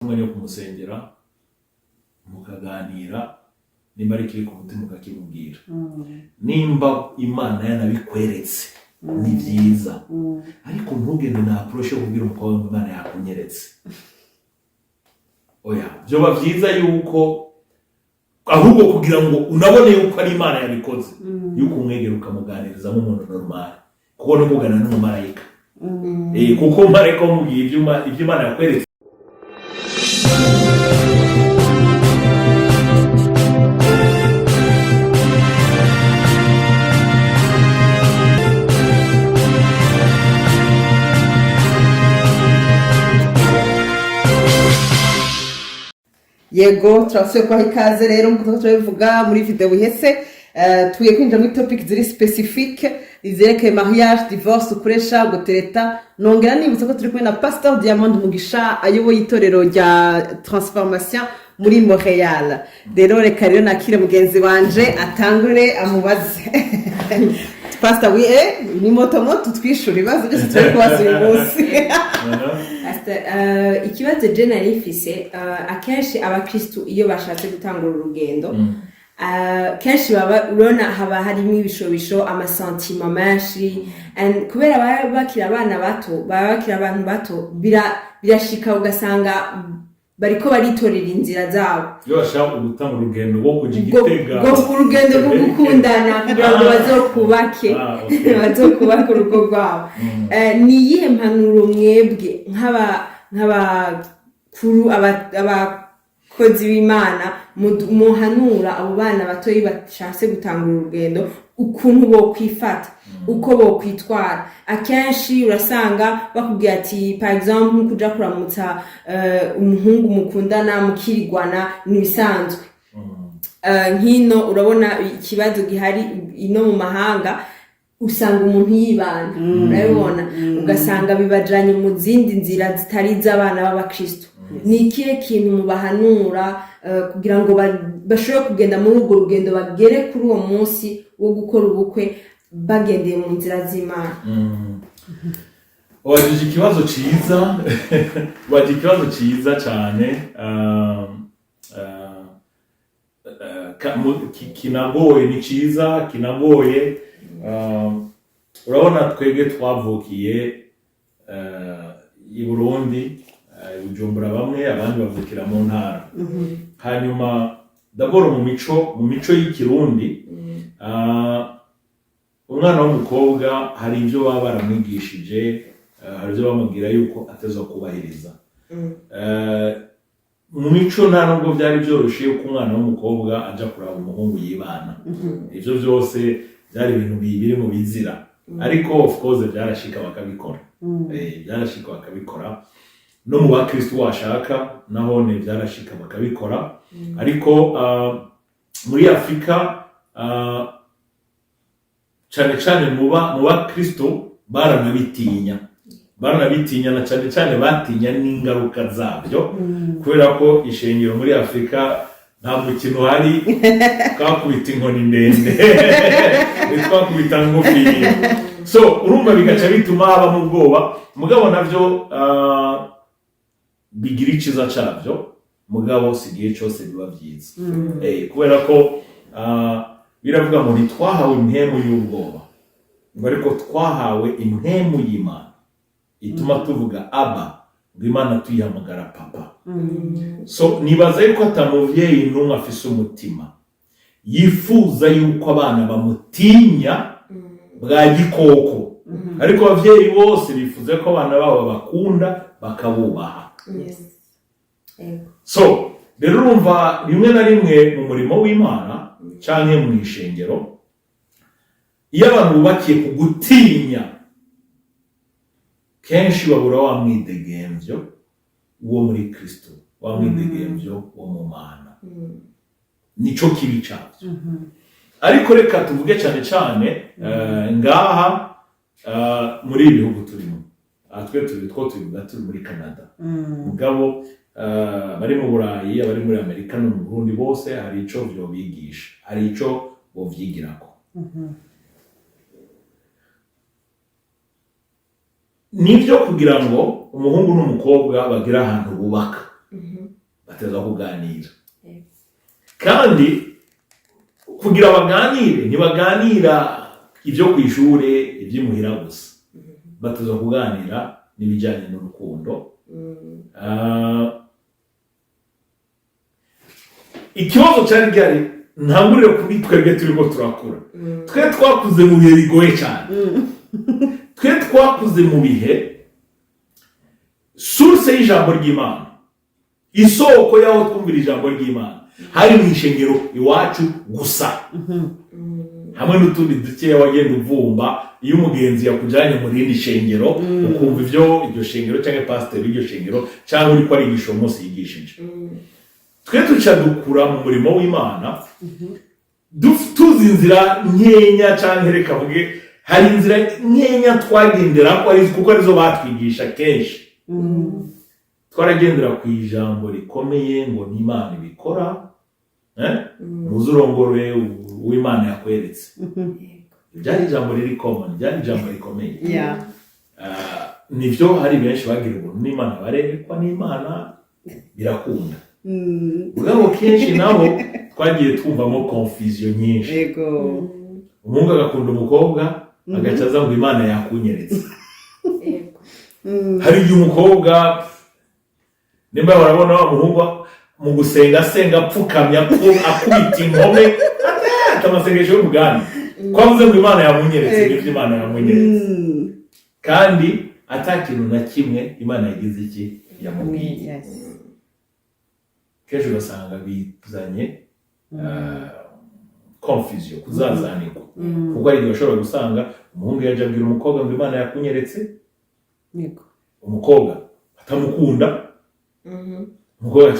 umwanya wo kumusengera mukaganira nimba ari kiri ku mutima ukakimubwira nimba Imana yanabikweretse ni byiza ariko ntugende na approach yo kubwira umukobwa Imana yakunyeretse oya byoba byiza yuko ahubwo kugira ngo unabone yuko ari Imana yabikoze yuko umwegera ukamuganiriza nk'umuntu normal kuko no kugana n'umumarayika kuko marayika umubwiye ibyo Imana yakweretse. Yego turasuye kwa ikaze rero nkuko turabivuga muri video ihese tugiye kwinjira muri topic ziri specifique izerekeye mariage, divorce, ukoresha gutereta. Nongera nibutsa ko turi kumwe na Pastor Diamond Mugisha ayoboye itorero rya Transformation muri Montreal. Rero reka rero nakire mugenzi wanje atangure amubaze Pastor ni moto twishura ibibazo byose turi kubaza uyu munsi. Ikibazo je nari mfise akenshi abakristo iyo bashatse gutangura urugendo kenshi urona haba harimo ibishobisho amasantima menshi kubera bakira abana bato bakira abantu bato birashika ugasanga bariko baritorera inzira zabo yo bashaka gutanga urugendo rwo kujigitega urugendo rwo gukundana kugira ngo bazokubake bazokubaka urugo rwabo. Ni iyihe mpanuro mwebwe nk'abakuru abakozi b'Imana muhanura abo bana bato bashatse gutangura urugendo ukuntu bo kwifata uko bo kwitwara? Akenshi urasanga bakubwira ati par exemple kuja kuramutsa umuhungu mukundana mukirigwana nibisanzwe. Nkino urabona ikibazo gihari ino mu mahanga usanga umuntu yibana urabibona ugasanga bibajanye mu zindi nzira zitari z'abana b'abakristo. Ni ikihe kintu mubahanura kugira ngo bashobore kugenda muri urwo rugendo bagere kuri uwo munsi wo gukora ubukwe bagendeye mu nzira z'Imana? Wajije ikibazo ciza cyane kinagoye ni ciza kinagoye. Urabona twebwe twavukiye i Burundi Bujumbura bamwe abandi bavukira mu ntara hanyuma daboro mu mico y'ikirundi umwana w'umukobwa hari ibyo baba baramwigishije hari ibyo bamubwira yuko ateza kubahiriza. Mu mico nta nubwo byari byoroshye yuko umwana w'umukobwa aja kuraba umuhungu yibana. Ivyo byose byari ibintu biri mu bizira ariko of course byarashika bakabikora. Byarashika bakabikora no mu bakristo washaka nahone byarashika bakabikora ariko muri Afrika cyane mu bakristo baranabitinya na cyane batinya n'ingaruka zabyo kubera ko ishengero muri Afrika nta mukino hari twakubita inkoni ndende twakubita ngufi so urumva bigaca bituma haba mu bwoba mugabo navyo bigira iciza cyabyo mugabo sigiye cyose biba byiza. Kubera ko biravuga ngo ntitwahawe impemu y'ubwoba ngo ariko twahawe impemu y'Imana ituma tuvuga aba ngo Imana tuyihamagara papa. So nibaza yuko atamuvyeyi n'umwe afise umutima yifuza yuko abana bamutinya bwa gikoko ariko abavyeyi bose bifuza ko abana babo bakunda bakabubaha. So rero urumva rimwe na rimwe mu murimo w'Imana canke mu ishengero iyo abantu bubakiye ku gutinya kenshi babura wa mwidegemvyo wo muri Kristo wa mwidegemvyo wo mu Mana. Nico kibi cyavyo. Ariko reka tuvuge cyane ngaha muri ibihugu turimo twe turi muri Canada mugabo bari mu Burayi abari muri Amerika no mu Burundi bose hari ico byo bigisha hari ico bovyigirako. Nibyo kugira ngo umuhungu n'umukobwa bagira ahantu bubaka bateza kuganira kandi kugira baganire ntibaganira ibyo ku ishuri iby'imuhira gusa bateza kuganira n'ibijyanye n'urukundo. Ikibazo cyari gihari ntangurire kuri twebwe turiko turakura twe twakuze mu bihe bigoye cyane twe twakuze mu bihe source y'ijambo ry'Imana isoko yaho twumvira ijambo ry'Imana hari mu ishengero iwacu gusa hamwe n'utundi dukeya wagenda uvumba iyo umugenzi yakujyanye mu rindi shengero ukumva iryo shengero cyangwa pasiteri w'iryo shengero cyangwa uri ko arigisha uwo munsi yigishije. Twe tuca dukura mu murimo w'Imana tuzi inzira nkenya cyangwa reka vuge hari inzira nkenya twagendera kuko arizo batwigisha kenshi. Twaragendera ku ijambo rikomeye ngo n'Imana ibikora muzurongore w'Imana yakweretse. Byari ijambo riri common, byari ijambo rikomeye. Nivyo hari benshi bagira ngo n'Imana barerekwa n'Imana birakunda. Ubwo kenshi nabo twagiye twumvamo confusion nyinshi. Yego. Umuhungu agakunda umukobwa agacaza ngo Imana yakunyeretse. Hari igihe umukobwa nimba barabona wa muhungu mu gusenga apfukamya akubita inkome atamasengesho y'umugani kwavuze ngo Imana yamunyeretse n'ibyo Imana yamunyeretse kandi atakintu na kimwe Imana yagize iki yamubwiye. Kenshi ugasanga bizanye confusion kuzazanirwa kuko ari igihe ushobora gusanga umuhungu yaje abwira umukobwa ngo Imana yakunyeretse umukobwa atamukunda umukobwa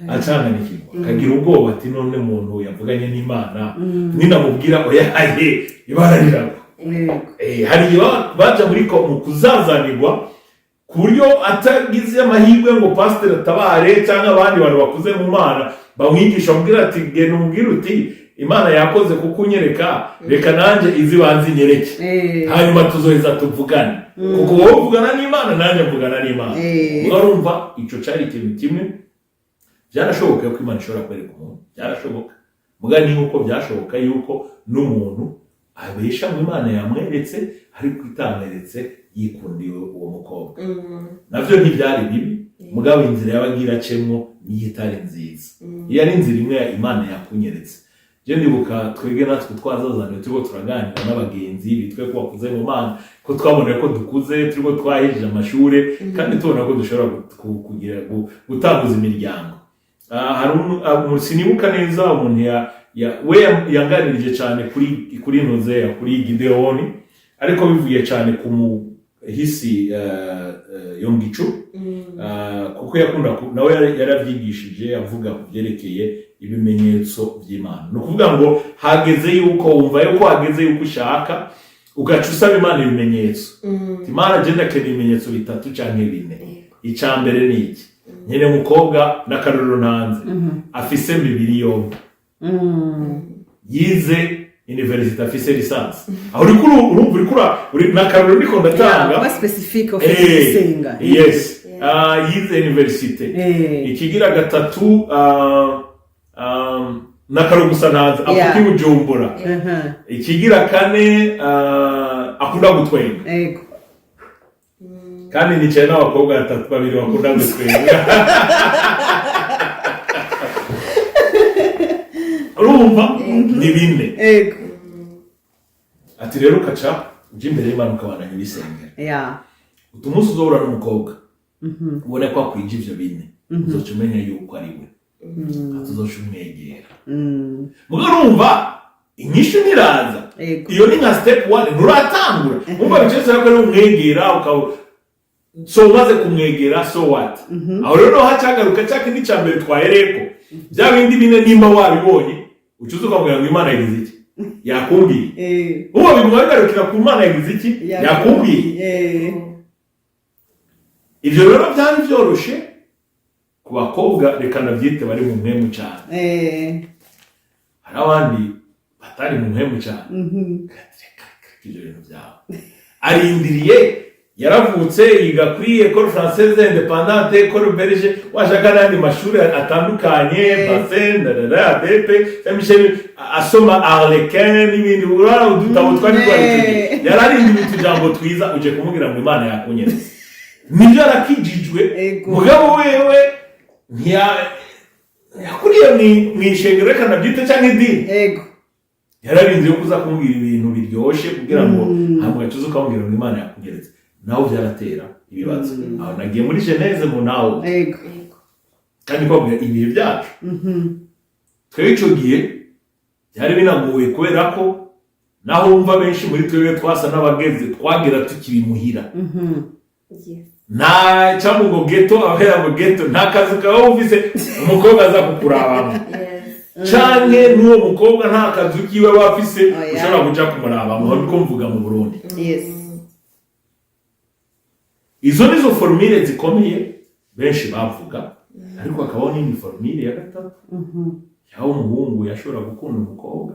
acanganikirwa akagira ubwoba ati none muntu yavuganye n'Imana ninamubwira oyaye Imana riragwa. Hari igihe baja mu kuzazanirwa ku buryo atagize amahirwe ngo pasiteri atabare cyangwa abandi bantu bakuze mu Mana bamwigisha bamubwira ati genda umubwire uti Imana yakoze kukunyereka reka nanjye izi banzi nyereke hanyuma tuzoheza tuvugane kuko wowe uvugana n'Imana nanjye mvugana n'Imana. Urumva ico cari ikintu kimwe byarashoboka ko Imana ishobora kwereka umuntu byarashoboka mugani nk'uko byashoboka yuko n'umuntu abesha mu Imana yamweretse ariko itamweretse yikundiwe uwo mukobwa. Navyo ntibyari bibi mugabo inzira yabagira cemwo niyo itari nziza. Iyo ari inzira imwe Imana yakunyeretse. Je ndibuka twege natwe twazazanye turiko turaganira n'abagenzi bitwe ko bakuze mu Mana ko twaboneye ko dukuze turiko twahejeje amashure kandi tubona ko dushobora kugira gutanguza imiryango. Hari sinibuka neza umuntu we yanganirije cyane kuri Nozeya kuri Gideoni ariko bivuye cyane ku muhisi Yongicu kuko yakunda nawe yarabyigishije avuga ku byerekeye ibimenyetso by'Imana. No kuvuga ngo hageze yuko wumva yuko hageze yuko ushaka ugaca usaba Imana ibimenyetso. Imana agenda akena ibimenyetso bitatu canke bine. Icambere ni iki? Nyene mukobwa n'akarorero ntanze afise bibiri yombi yize university afise lisansi aho uri n'akarorero niko ndatanga ba specific of senga. Yes. Yize university ikigira gatatu n'akarorero gusa ntanze avuga ibujumbura ikigira kane akunda gutwenga kandi nicaye n'abakobwa batatu babiri bakunda gutwenga. Urumva ni bine. Ati rero ukaca uje imbere y'Imana ukabandanya ibisengera. Utumunsi uzohura n'umukobwa ubone ko akwije ivyo bine uzoca umenya yuko ari we atuzoca umwegera. Muga urumva inyishu niraza iyo ni nka step 1 nuratangura umva bicese ko ari umwegera so umaze kumwegera so what aho rero hacagaruka cyakindi cyambere twahereko bya bindi bine nimba wabibonye ucuze ukamubwira ngo Imana yagize iki yakumbiye uwo bimwagarukira ku Imana yagize iki yakumbiye. Ivyo rero byari byoroshe ku bakobwa reka nabyite bari mu mpemu cyane. Hari abandi batari mu mpemu cyane ivyo bintu byabo arindiriye yaravutse yiga kuri Ecole Française Indépendante, Ecole Belge, washaka n'andi mashuri atandukanye, Bassin, ADP, Saint-Michel, asoma Arlequin n'ibindi, urara udutabo twari twari yararindi ibitujambo twiza, uje kumubwira ngo Imana yakunyereza. Nibyo arakijijwe, mugabo wewe yakuriye mw'ishengero reka nabyite cyangwa idini. Ego. Yararinze yo kuza kumubwira ibintu biryoshe kugira ngo hamwe tuzo kamubwira ngo Imana yakunyereza. Naho byaratera ibibazo. Aho nagiye muri Genèse mu naho. Ego. Kandi kwabwira ibihe byacu. Twebwe ico gihe byari binagoye kubera ko naho wumva benshi muri twebwe twasa n'abageze twagira tukiri muhira. Na cyangwa ngo ghetto abera ngo ghetto nta kazi kawe ufise umukobwa aza kukurabamo. Canke n'uwo mukobwa nta kazi kiwe bafise ushobora kuja kumurabamo niko mvuga mu Burundi. Yes. Izo nizo formule zikomeye benshi bavuga, ariko akabona indi formule ya gatatu. Yaho umuhungu yashobora gukunda umukobwa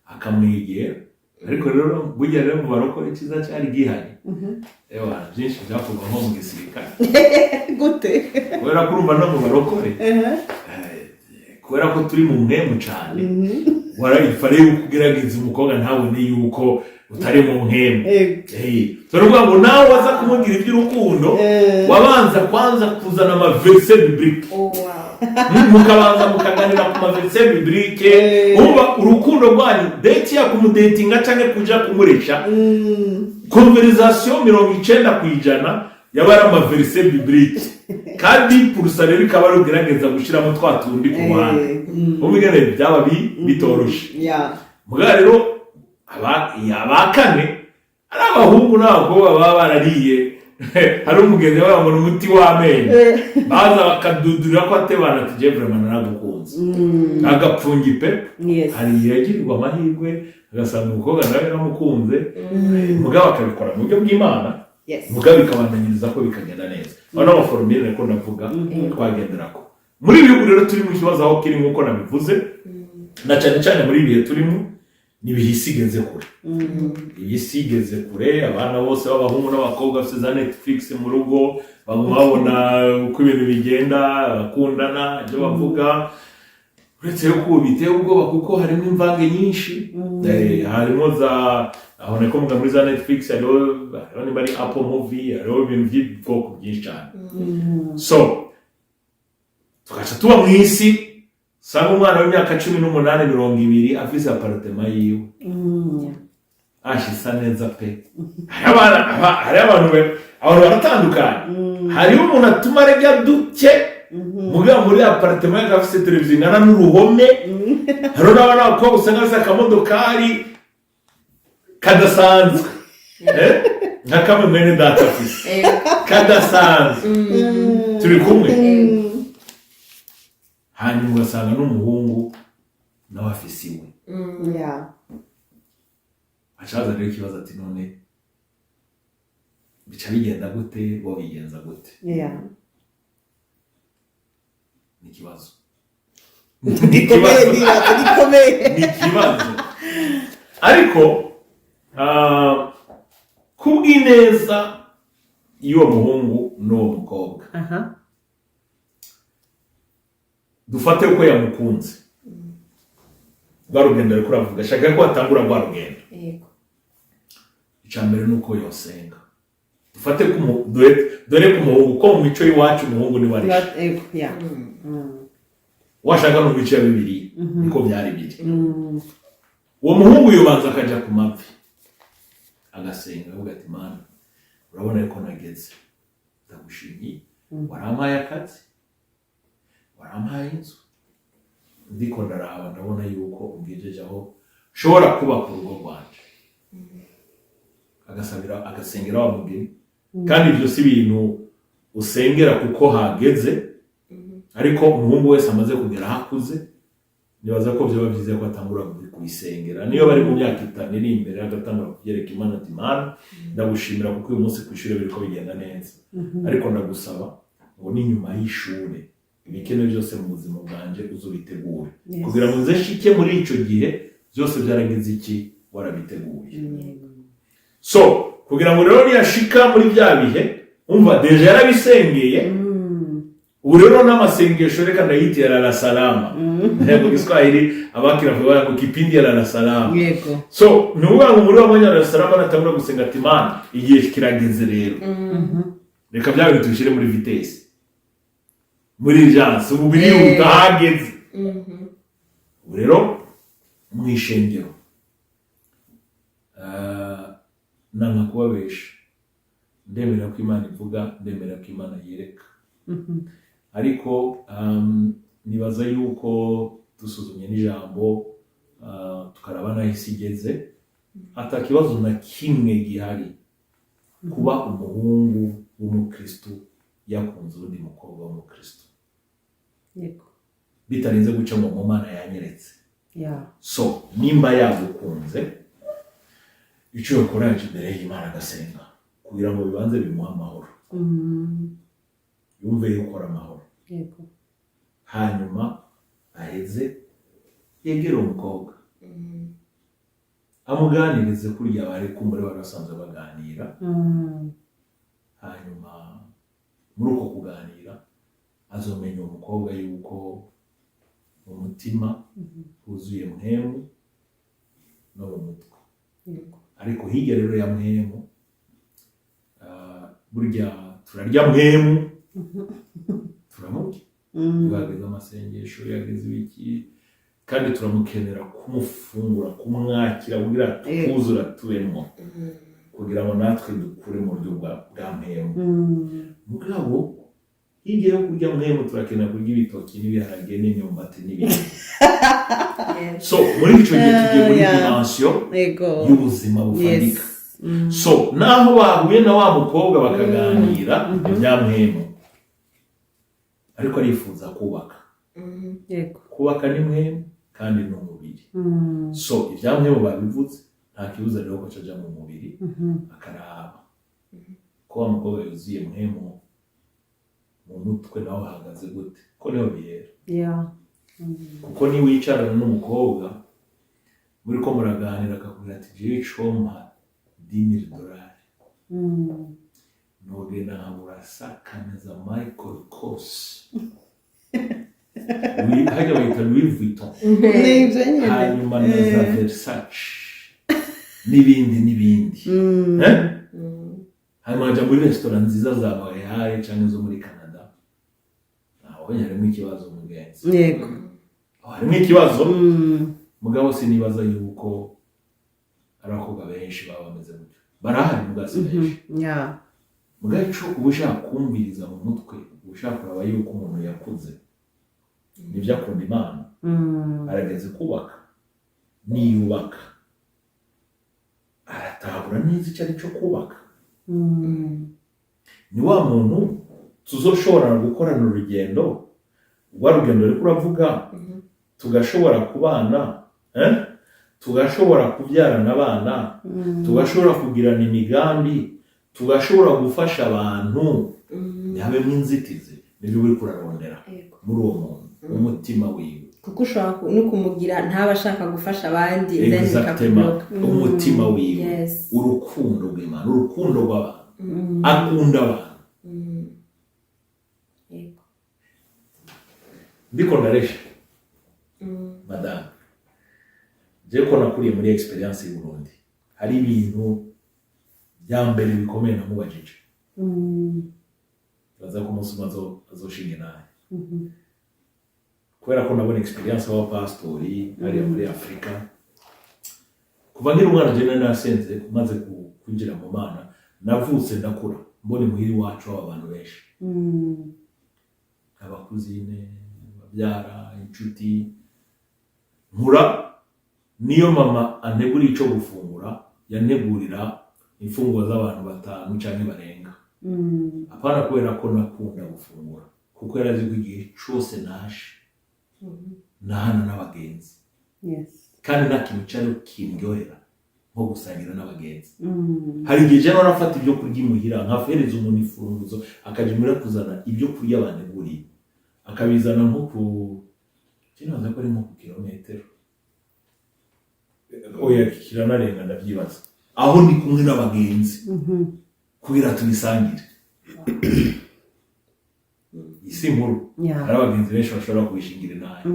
akamwegera, ariko rero burya rero mu barokore cyiza cyari gihari. Ewa byinshi byavuga nko mu gisirikare. Gute? Kubera ko urumva no mu barokore. Kubera ko turi mu mwemu cyane. Warayifare kugerageza umukobwa ntabone yuko utari mu nkemu. Turavuga ngo nawe waza kumubwira iby'urukundo wabanza kwanza kuzana ama verset biblique. Mukabanza mukaganira ku ma verset biblique. Uba urukundo rwanyu date ya kumudatinga canke kuja kumuresha. Conversation 90% yabara ama verset biblique. Kandi purusane bikaba rugerageza gushiramo twatundi ku ruhande. Ubigene byaba bitoroshe. Muga rero abakane ari abahungu n'abakobwa baba barariye hari umugenzi wabo mu muti w'amenyo baza bakadudurira ko atebana tuje vraiment naragukunze agapfungi pe hari yagirirwa amahirwe agasanga umukobwa nawe namukunze mugabo akabikora mu buryo bw'Imana mugabo bikabandanyiriza ko bikagenda neza bano abaformire ko ndavuga twagenderako muri bihugu rero turi mu kibazo aho kiri nkuko nabivuze na cyane cyane muri bihe turimo nibihisigeze kure. Ibisigeze kure abana bose b'abahungu n'abakobwa bafite za Netflix mu rugo babona uko ibintu bigenda bakundana ibyo bavuga uretse yuko biteye ubwoba kuko harimo imvange nyinshi harimo za aho nako muga muri za Netflix hariho bari Apple Movie hariho ibintu by'ubwoko byinshi cyane. So tukaca tuba mu isi sanga umwana w'imyaka 18-20 afise apartment yiwe. Ashisa neza pe. Hari abantu baratandukanye. Hari umuntu atuma rega duke muga muri apartment afise televiziyo ngana n'uruhome. Hari n'abana bakobwa usanga bafise akamodokari kadasanzwe. Nka kamwe mwene data afise. Kadasanzwe. Turi kumwe. Hanyuma ugasanga n'umuhungu nawe afise iwe. Ashaza rero ikibazo ati none bica bigenda gute bo bigenza gute? Ni kibazo. Ni kibazo. Ariko kubw'ineza y'uwo muhungu n'uwo mukobwa. Dufate uko yamukunze. Rwarugendo ariko uravuga shaka ko atangura rwarugendo. Icambere nuko yosenga. Dufate ko dore ko umuhungu ko mu mico y'iwacu umuhungu ni wari. Washaka no bice bibiri niko byari biri. Uwo muhungu yobanza akaja ku mavi. Agasenga avuga ati Mana urabona ko nageze. Ndagushimiye. Warampaye akazi. Warampaye inzu. Ndiko ndaraba ndabona yuko ungejeje aho shobora kuba ku rugo rwanje. Agasengera wa mugeni. Kandi ibyo si ibintu usengera kuko hageze. Ariko umuhungu wese amaze kugera hakuze nibaza ko byo bavyize ko atangura kubisengera. Niyo bari mu myaka 5 iri imbere agatangura kugereka Imana ati Mana ndagushimira kuko uyu munsi kwishuri biriko bigenda neza. Ariko ndagusaba ngo ni nyuma y'ishure ibikene byose mu buzima bwanje uzobitegure kugira ngo nze shike muri ico gihe byose byaragize iki warabiteguye. So kugira ngo rero niyashika muri bya bihe umva deje yarabisengeye ubu rero n'amasengesho reka ndayitera la salama mu Kiswahili abakira vuba ngo kipindi ya la salama yego so nuvuga ngo muri wamanya la salama natangura gusenga ati Mana igihe kirageze rero reka bya bintu tubishire muri vitesse muri janse ubu biri utahageze ubu rero mu ishengero nanga kubabesha ndemera ko Imana ivuga ndemera ko Imana yereka ariko nibaza yuko dusuzumye n'ijambo tukaraba naho isi igeze ata kibazo na kimwe gihari kuba umuhungu w'umukristo yakunze undi mukobwa w'umukristo yego bitarinze guca ngo mu Mana yanyeretse so nimba yagukunze icyo yakora imbere y'Imana agasenga kugira ngo bibanze bimuha amahoro yumve yuko ari amahoro yego hanyuma aheze yegere umukobwa amuganirize kurya bari kumure barasanzwe baganira hanyuma muri uko kuganira azomenya umukobwa yuko umutima huzuye mpemu no mu mutwe ariko hirya rero ya mpemu burya turarya mpemu turamurya yageze amasengesho yageze ibiki kandi turamukenera kumufungura kumwakira kugira tukuzura tubemo kugira ngo natwe dukure mu buryo bwa mpemu mugabo hirya yo kurya mpemu turakenera kurya ibitoki n'ibiharage n'imyumbati n'ibindi so muri icyo gihe tugiye muri dimension y'ubuzima bufatika so naho bahuye na wa mukobwa bakaganira ibya mpemu ariko arifuza kubaka kubaka ni mpemu kandi ni umubiri so ibya mpemu babivuze nta kibuza rero ko caja mu mubiri akaraba ko wa mukobwa yuzuye mpemu mu mutwe nawe hahagaze gute ko niho bihera kuko ni wicarana n'umukobwa muri ko muraganira akakubwira ati jewe compa $10,000 nogenda nkamurasa kameza Michael Kors hajya bayita Louis Vuitton hanyuma na za Versace n'ibindi hanyuma ajya muri restaurant nziza za Bayaye cyangwa zo muri Canada naho harimo ikibazo mugenzi yego harimo ikibazo mugabo sinibaza yuko abakobwa benshi baba bameze gutyo barahari mugasi benshi mugaco ubushaka kumviriza mu mutwe ubushaka kuraba yuko umuntu yakuze nibyo akunda Imana arageze kubaka niyubaka aratabura neza icyo ari cyo kubaka ni wa muntu tuzoshobora gukorana urugendo rwa rugendo ruri kuravuga tugashobora kubana tugashobora kubyarana abana tugashobora kugirana imigambi tugashobora gufasha abantu ntihabemo inzitizi nibyo uri kurarondera muri uwo muntu umutima wiwe kuko ushobora no kumugira ntaba ashaka gufasha abandi umutima wiwe urukundo rw'Imana urukundo rw'abantu akunda abantu ndiko ndaresha madame je ko nakuriye muri experience y'u Burundi hari ibintu bya mbere bikomeye namubajije baza ko umunsi azoshinga naye kubera ko nabona experience y'abapastori hariya muri Afrika kuva nkiri umwana je nasenze maze kwinjira mu Mana navutse ndakura mbone muhiri wacu abantu benshi abakuzine babyara inshuti nkura niyo mama antegura ico gufungura yantegurira imfungwa z'abantu 5 canke barenga apana kubera ko nakunda gufungura kuko yarazi ko igihe cyose naje nahana n'abagenzi kandi nta kintu cyari kindyohera nko gusangira n'abagenzi hari igihe jana narafata ibyo kurya imuhira nkafereza umuntu ifunguzo akajimira kuzana ibyo kurya banteguriye akabizana nko ku kinaza ko ari nko ku kilometero oya kiranarenga ndavyibaza aho ndi kumwe n'abagenzi kugira tubisangire. Isi nkuru hari abagenzi benshi bashobora kubishingira nayo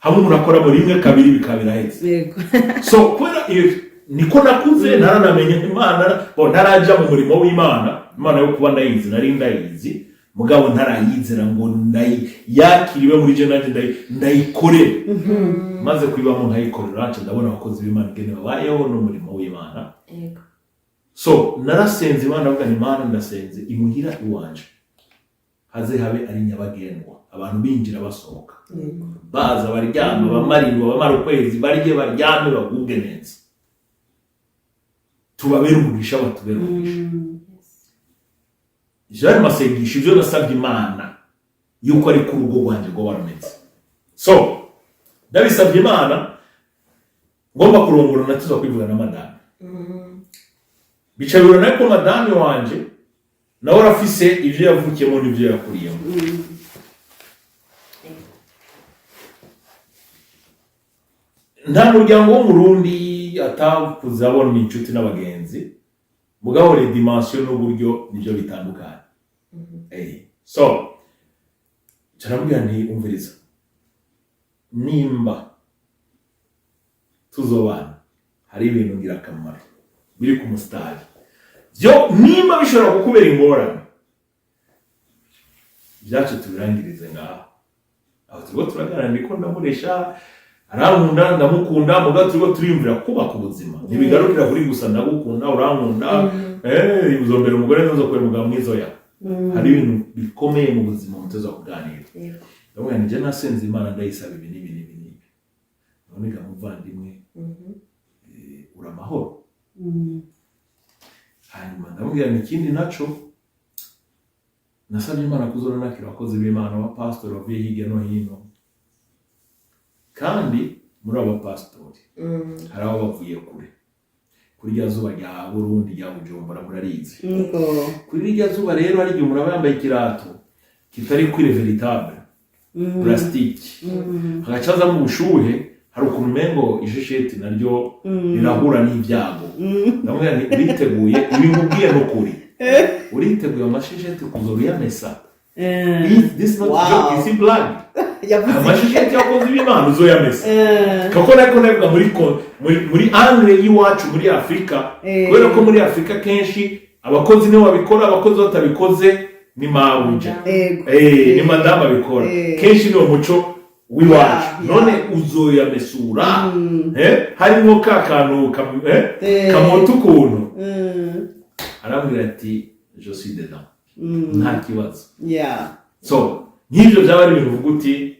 hamwe umuntu akora muri rimwe kabiri bikabira hetse. So kubera niko nakuze naranamenye Imana ntaraja mu murimo w'Imana. Imana yo kuba ndayizi nari ndayizi mugabo ntarayizera ngo yakiriwe muri je nanje ndayikorera. Maze kwibamo nkayikorera aca ndabona abakozi b'Imana ingene babayeho n'umurimo w'Imana. So narasenze Imana avuga ni Imana ndasenze imuhira iwanje haze habe ari nyabagendwa abantu binjira basohoka baza baryama bamarindwa bamara ukwezi barye baryame bagubwe neza tubabera umugisha batubera umugisha. Jari masengisho ibyo nasabye Imana yuko ari ku rugo rwanje rwo warumetse. So ndabisabye Imana ngomba kurongora natuza kwivuga na madame. Bicabura nako madame wanje nawe arafise ivyo yavukiyemo n'ivyo yakuriyemo. Nta muryango w'umurundi atakuze abona inshuti n'abagenzi mugabo le dimension n'uburyo nivyo bitandukanye. So cyarambwira nti umviriza nimba tuzobana hari ibintu ngira akamaro biri ku mustari byo nimba bishobora kukubera ingorane byacu tubirangirize ngaho aho turiko turagana ndiko ndamuresha arankunda ndamukunda mugabo turiko turiyumvira kubaka ubuzima ntibigarukira kuri gusa ndagukunda urankunda uzombera umugore nzokwera umugabo mwiza ya hari ibintu bikomeye mu buzima muteza kuganira. Ndabona nje nasenze Imana ndayisaba ibi nibi none gamuvandimwe uramahoro. Hanyuma ndamubwira n'ikindi naco nasabye Imana kuzora nakira abakozi b'Imana abapastori bavuye hirya no hino kandi muri abo pastori hari abo bavuye kure kuri rya zuba rya Burundi rya Bujumbura murarizi. Kuri rya zuba rero hari igihe umuntu aba yambaye ikirato kitari kuri veritable plastique hagacaza mu bushuhe hari ukuntu mengo ishesheti naryo rirahura n'ibyago. Ndamubwira nti uriteguye ibingubwiye n'ukuri uriteguye amashesheti kuzora yamesa. This not joke is blood. Amashesheti yakoze ibimana uzoyamesa kako nako navuga muri angle y'iwacu muri Afrika kubera ko muri Afrika kenshi abakozi nibo babikora abakozi batabikoze ni mawuja ni madama bikora kenshi niwo muco w'iwacu none uzoyamesura harimo kakantu kamoto ukuntu arambwira ati je suis dedans nta kibazo. So nk'ibyo byaba ari ibintu uvuga uti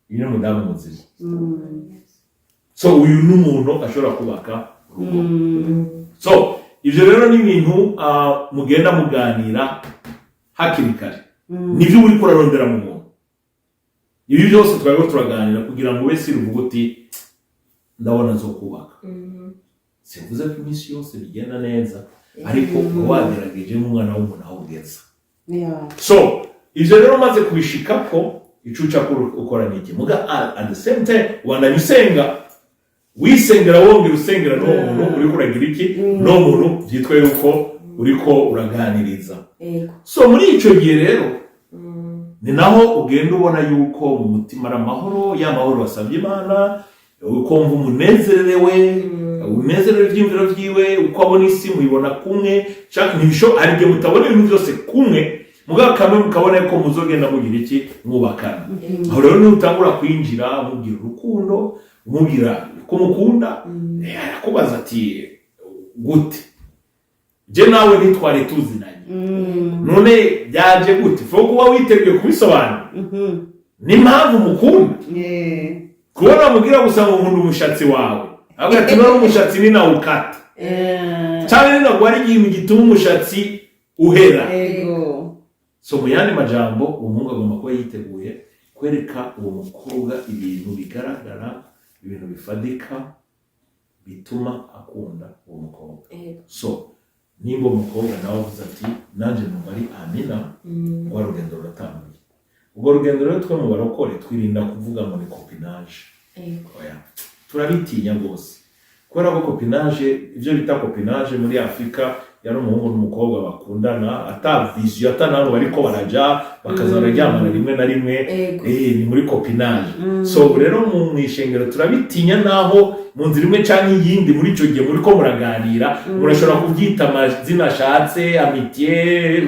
uyu ni umudamu muzima. So uyu ni umuntu ashobora kubaka urugo. So ibyo rero ni ibintu mugenda muganira hakiri kare nibyo uri kurarondera mu muntu. Ibi byose twari turaganira kugira ngo wese uvuge uti ndabona zo kubaka. Simvuze ko iminsi yose bigenda neza ariko wagerageje n'umwana w'umuntu aho ugeza. So ivyo rero maze kubishikako icuca ukora niki muga at the same time wananyusenga wisengera wongera usengera no muntu uri kuragira iki no muntu vyitwa yuko uriko uraganiriza. So muri ico gihe rero ni naho ugenda ubona yuko mu mutima ari amahoro ya mahoro wasabye Imana ukumva umunezerewe unezerewe ivyimviro vyiwe uko abona isi muyibona kumwe cyangwa ntibisho ari byo mutabona ibintu byose kumwe mugabo kamwe mukabona ko muzogenda mugira iki mwubakana. Aho rero ni utangura kwinjira mugira urukundo mugira ko mukunda akubaza ati gute je nawe ntitware tuzinanye none byaje gute fo kuba witeguye kubisobanura ni mpamvu mukunda kubona mugira gusa ngo nkunda umushatsi wawe ahubwo ati no umushatsi ni nawe ukata cyane ni nagwari igihe gituma umushatsi uhera. So mu yandi majambo umuhungu agomba kuba yiteguye kwereka uwo mukobwa ibintu bigaragara ibintu bifadika bituma akunda uwo mukobwa. So nimba umukobwa nawe avuze ati nanje numva ari amina ngo urugendo ruratambuye ubwo rugendo rero twe mu barokore twirinda kuvuga ngo ni copinage turabitinya rwose kubera ko copinage ibyo bita copinage muri Afrika yari umuhungu n'umukobwa bakundana ata vision atanabo bariko baraja bakazararyamana rimwe na rimwe ni muri copinage. So rero mu ishengero turabitinya naho mu nzira imwe cyangwa iyindi muri ico gihe muri ko muraganira murashobora kubyita amazina ashatse amitié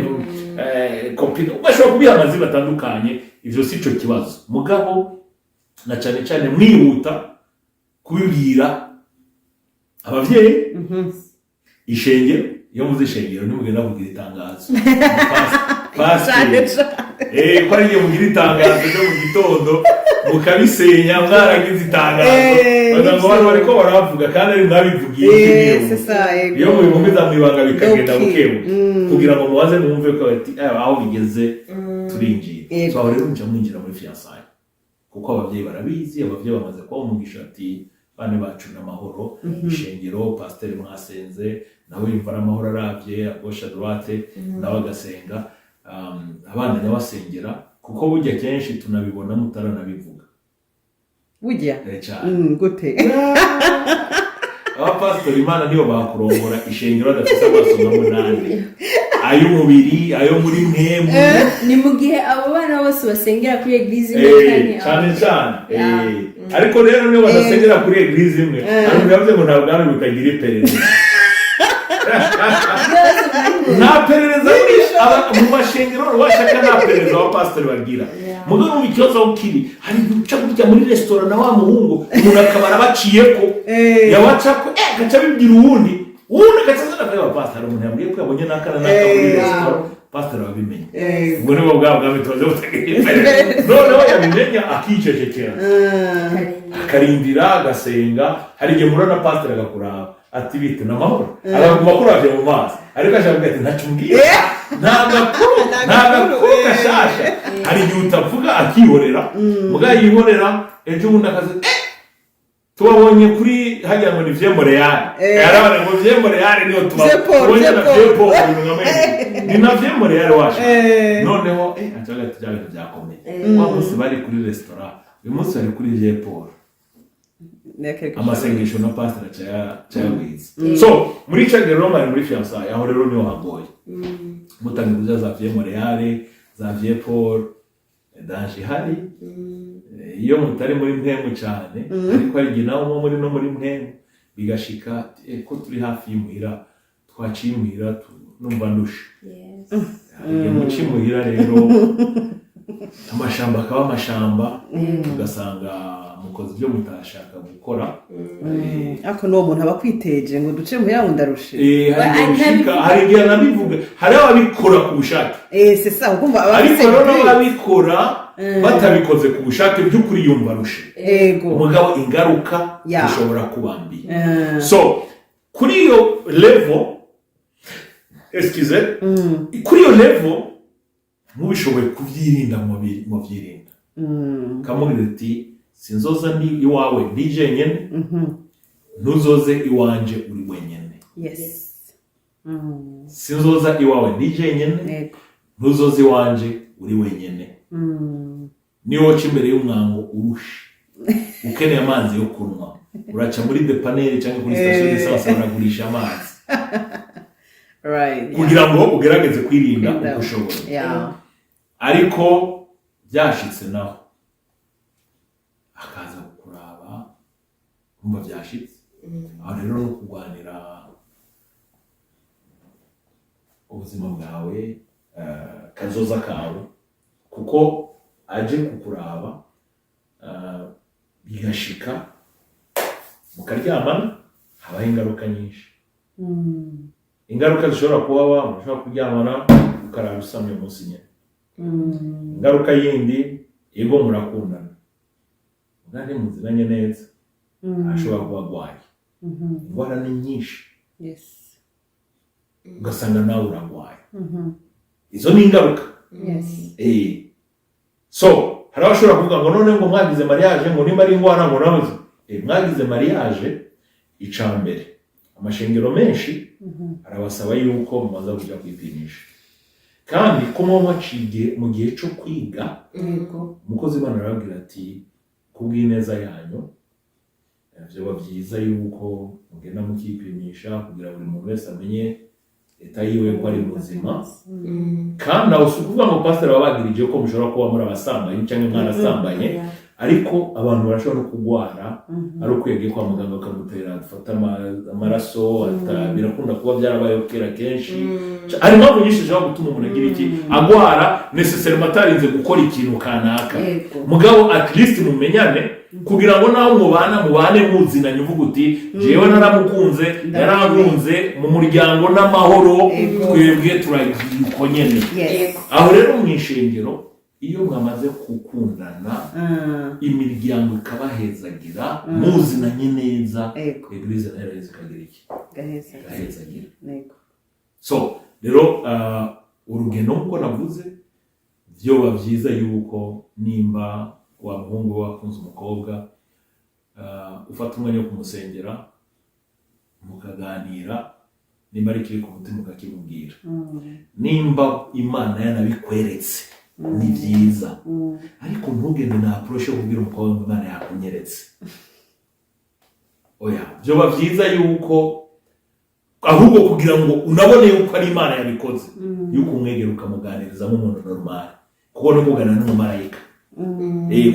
copine ugashobora kubiha amazina atandukanye. Ivyo si cyo kibazo mugabo na cyane cyane mwihuta kubibwira abavyeyi ishengero iyo muzi ishengero nimugenda kugira itangazo ko ari igihe mugira itangazo ryo mu gitondo mukabisenya mwaragize itangazo bagango bano bariko baravuga kandi ari mwabivugiye iyo mubikomeza mwibanga bikagenda bukebu kugira ngo mubaze mwumve ko ati aho bigeze turinjiye. So rero nje mwinjira muri fiançailles kuko abavyeyi barabizi, abavyeyi bamaze kuba umugisha ati bane bacu n'amahoro ishengero pasteur mwasenze nawe yumva amahoro aravye agosha droite nawe agasenga abana n'abasengera kuko burya kenshi tunabibona mutaranabivuga burya gute abapastori Imana niyo bakurongora ishengero adafite amasomo munani ay'umubiri ayo muri mwemu ni mu gihe abo bana bose basengera kuri eglise imwe cyane ariko rero niyo badasengera kuri eglise imwe ariko yavuze ngo ntabwo ari bikagira iperereza nta perereza mu mashengero washaka nta perereza abapastori bagira mugabo mu kibazo aho kiri hari guca burya muri restaurant na wa muhungu umuntu akabara baciyeko yawacako gaca bibwira uwundi gacaza nakaba pastor umuntu yambwiye ko yabonye nakana muri restaurant pastor wabimenye ubwo nibo bwabo bitoze butegeka noneho yabimenya akicecekera akarindira agasenga hari igihe murana pastor agakuraba ati bite n'amahoro araguma kuravye mu maso ariko ashavuga ati ntacumbwiye ntabwo gashasha hari igihe utavuga akihorera muga yihorera ejo ubundi akaze tubabonye kuri hajya ngo ni Montreal yarabana ngo Montreal niyo tubabonye na Paul ni na Montreal washa noneho acaga tujyaga byakomeye wa munsi bari kuri restaurant uyu munsi bari kuri Paul amasengesho na pastor chayawize so muri chagero Roma muri fiançailles aho rero niho hagoye mutangiza za Montreal za Paul daje hari iyo mutari muri mpemu cyane ariko ari ginaho muri no muri mpemu bigashika ko turi hafi y'umuhira twacimuhira numva ndusha iyo mucimuhira rero amashamba akaba amashamba ugasanga mukoze ibyo mutashaka gukora ako no muntu abakwiteje ngo duce mu yawo ndarushe hari igihe nabivuga hari ababikora ku bushake c'est ça ukumva ariko rero babikora batabikoze ku bushake by'ukuri yumva rushe umugabo ingaruka zishobora kubambi so kuri iyo level kuri iyo level mubishoboye kubyirinda mu byirinda kamubwira ati sinzoza ni iwawe ndije nyene ntuzoze iwanje uri wenyene sinzoza iwawe ndije nyene ntuzoze iwanje uri wenyene niwo cimbere y'umwango urusha ukeneye amazi yo kunywa uraca muri depaneri cyangwa kuri station d'essence baragurisha amazi kugira ngo ugerageze kwirinda uko ushoboye ariko byashitse naho akaza kuraba umva byashitse aho rero no kurwanira ubuzima bwawe kazoza kawe kuko aje kukuraba bigashika mukaryamana habaho ingaruka nyinshi ingaruka zishobora kuba mushobora kuryamana ukarara usamye munsi nyene ingaruka yindi ego murakundana mugane muziranye neza ashobora kuba agwaye indwara ni nyinshi ugasanga nawe uragwaye izo ni ingaruka so hari abashobora kuvuga ngo none ngo mwagize mariage ngo nimba ari indwara ngo nawe mwagize mariage icambere amashengero menshi arabasaba yuko mumaze kujya kwipimisha kandi ko mwaciye mu gihe cyo kwiga umukozi Imana arabwira ati kubw'ineza yanyu vyoba vyiza yuko mugenda mukipimisha kugira buri muntu wese amenye leta yiwe ko ari muzima. Kandi nawe si ukuvuga ngo pasiteri babagirije ko mushobora kuba muri abasambanyi cyangwa mwarasambanye, ariko abantu barashobora no kugwara ari ukwegeye kwa muganga bakamutera dufata amaraso, birakunda kuba byarabayeho kera kenshi. Hari impamvu nyinshi zishobora gutuma umuntu agira iki agwara necessairement atarinze gukora ikintu kanaka. Mugabo at least mumenyane kugira ngo naho mubane muzinanye uvuga uti jewe naramukunze yarankunze mu muryango n'amahoro twebwe turayuko nyene. Aho rero mu ishengero iyo mwamaze gukundana imiryango ikabahezagira muzinanye neza, eglise nayo ikagira iki gahezagira. So rero urugendo nkuko navuze vyoba vyiza yuko nimba wa muhungu wakunze umukobwa ufata umwanya wo kumusengera mukaganira, nimba ari kiri ku mutima ukakimubwira, nimba Imana yanabikweretse ni byiza, ariko ntugende na approach yo kubwira umukobwa Imana yakunyeretse. Oya, byoba byiza yuko ahubwo kugira ngo unabone yuko ari Imana yabikoze, yuko umwegera ukamuganiriza nk'umuntu normal, kuko no kuganira n'umumarayika.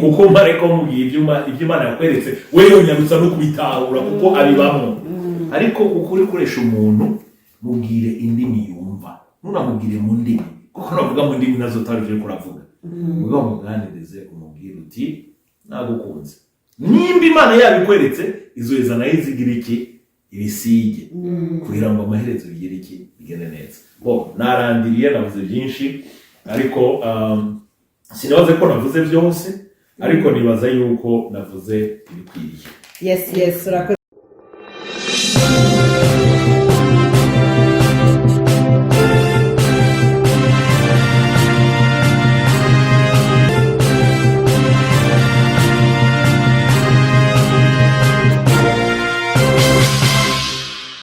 Kuko marayika umubwiye ibyo Imana yakweretse wewe nyarutsa no kubitahura kuko abibamo. Ariko uko uri koresha umuntu mubwire indimi yumva, nunamubwire mu ndimi, kuko navuga mu ndimi nazo tarije kuravuga. Ubwo muganirize umubwire uti nagukunze, nimba Imana yabikweretse izoheza nayo izigira iki ibisige kugira ngo amaherezo bigire iki bigende neza. Narandiriye navuze byinshi, ariko sinabaze ko navuze byose, ariko nibaza yuko navuze ibikwiriye. Yes, urakoze.